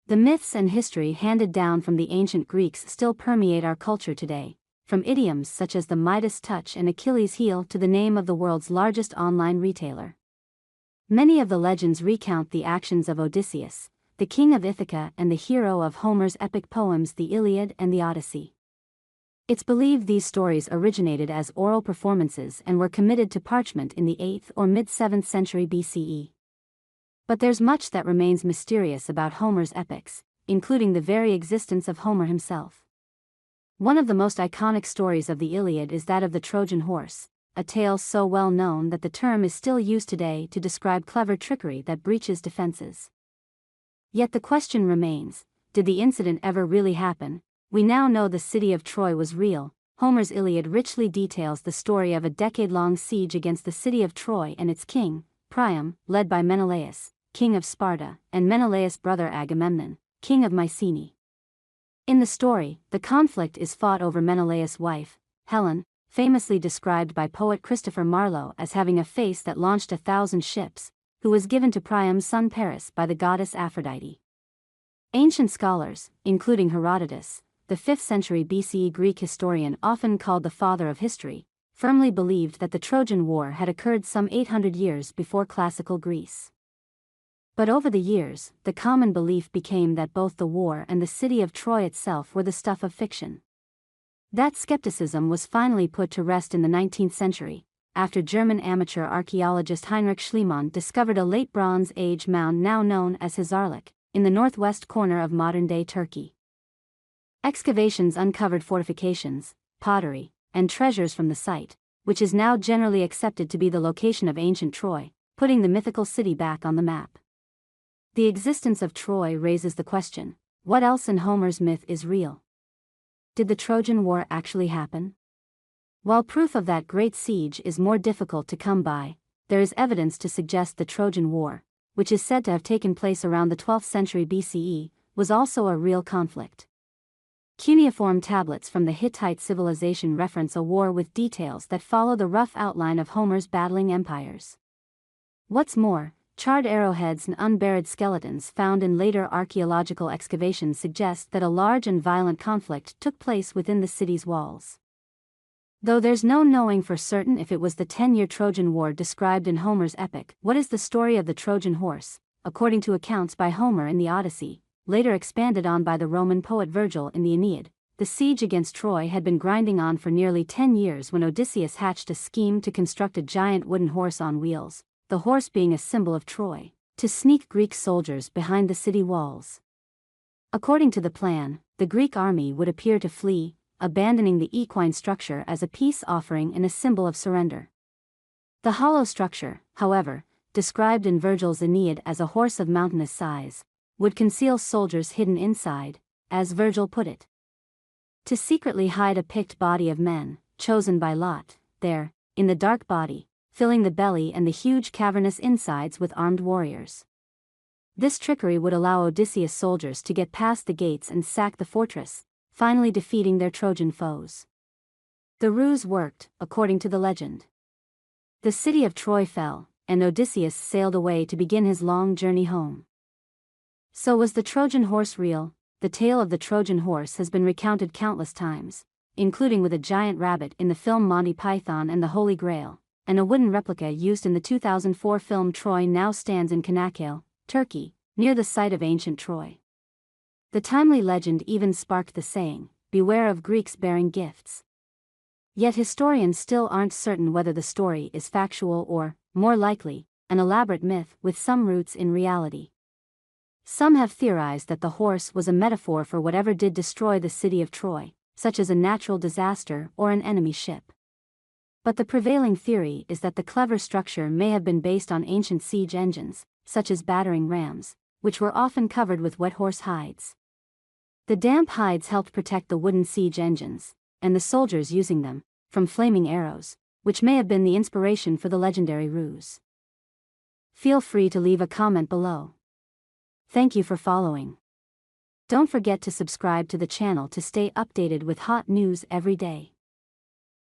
The myths and history handed down from the ancient Greeks still permeate our culture today, from idioms such as the Midas touch and Achilles heel to the name of the world's largest online retailer. Many of the legends recount the actions of Odysseus, the king of Ithaca and the hero of Homer's epic poems the Iliad and the Odyssey. It's believed these stories originated as oral performances and were committed to parchment in the 8th or mid-7th century BCE. But there's much that remains mysterious about Homer's epics, including the very existence of Homer himself. One of the most iconic stories of the Iliad is that of the Trojan horse, a tale so well known that the term is still used today to describe clever trickery that breaches defenses. Yet the question remains, did the incident ever really happen? We now know the city of Troy was real. Homer's Iliad richly details the story of a decade-long siege against the city of Troy and its king, Priam, led by Menelaus, king of Sparta, and Menelaus' brother Agamemnon, king of Mycenae. In the story, the conflict is fought over Menelaus' wife, Helen, famously described by poet Christopher Marlowe as having a face that launched 1,000 ships, who was given to Priam's son Paris by the goddess Aphrodite. Ancient scholars, including Herodotus, the 5th century BCE Greek historian often called the father of history, firmly believed that the Trojan War had occurred some 800 years before classical Greece. But over the years, the common belief became that both the war and the city of Troy itself were the stuff of fiction. That skepticism was finally put to rest in the 19th century, after German amateur archaeologist Heinrich Schliemann discovered a late Bronze Age mound now known as Hizarlik, in the northwest corner of modern-day Turkey. Excavations uncovered fortifications, pottery, and treasures from the site, which is now generally accepted to be the location of ancient Troy, putting the mythical city back on the map. The existence of Troy raises the question, what else in Homer's myth is real? Did the Trojan War actually happen? While proof of that great siege is more difficult to come by, there is evidence to suggest the Trojan War, which is said to have taken place around the 12th century BCE, was also a real conflict. Cuneiform tablets from the Hittite civilization reference a war with details that follow the rough outline of Homer's battling empires. What's more, charred arrowheads and unburied skeletons found in later archaeological excavations suggest that a large and violent conflict took place within the city's walls. Though there's no knowing for certain if it was the 10-year Trojan War described in Homer's epic. What is the story of the Trojan horse, according to accounts by Homer in the Odyssey, later expanded on by the Roman poet Virgil in the Aeneid? The siege against Troy had been grinding on for nearly 10 years when Odysseus hatched a scheme to construct a giant wooden horse on wheels, the horse being a symbol of Troy, to sneak Greek soldiers behind the city walls. According to the plan, the Greek army would appear to flee, abandoning the equine structure as a peace offering and a symbol of surrender. The hollow structure, however, described in Virgil's Aeneid as a horse of mountainous size, would conceal soldiers hidden inside, as Virgil put it. To secretly hide a picked body of men, chosen by lot, there, in the dark body, filling the belly and the huge cavernous insides with armed warriors. This trickery would allow Odysseus' soldiers to get past the gates and sack the fortress, finally defeating their Trojan foes. The ruse worked, according to the legend. The city of Troy fell, and Odysseus sailed away to begin his long journey home. So was the Trojan horse real? The tale of the Trojan horse has been recounted countless times, including with a giant rabbit in the film Monty Python and the Holy Grail, and a wooden replica used in the 2004 film Troy now stands in Çanakkale, Turkey, near the site of ancient Troy. The timely legend even sparked the saying, "Beware of Greeks bearing gifts." Yet historians still aren't certain whether the story is factual or, more likely, an elaborate myth with some roots in reality. Some have theorized that the horse was a metaphor for whatever did destroy the city of Troy, such as a natural disaster or an enemy ship. But the prevailing theory is that the clever structure may have been based on ancient siege engines, such as battering rams, which were often covered with wet horse hides. The damp hides helped protect the wooden siege engines, and the soldiers using them, from flaming arrows, which may have been the inspiration for the legendary ruse. Feel free to leave a comment below. Thank you for following. Don't forget to subscribe to the channel to stay updated with hot news every day.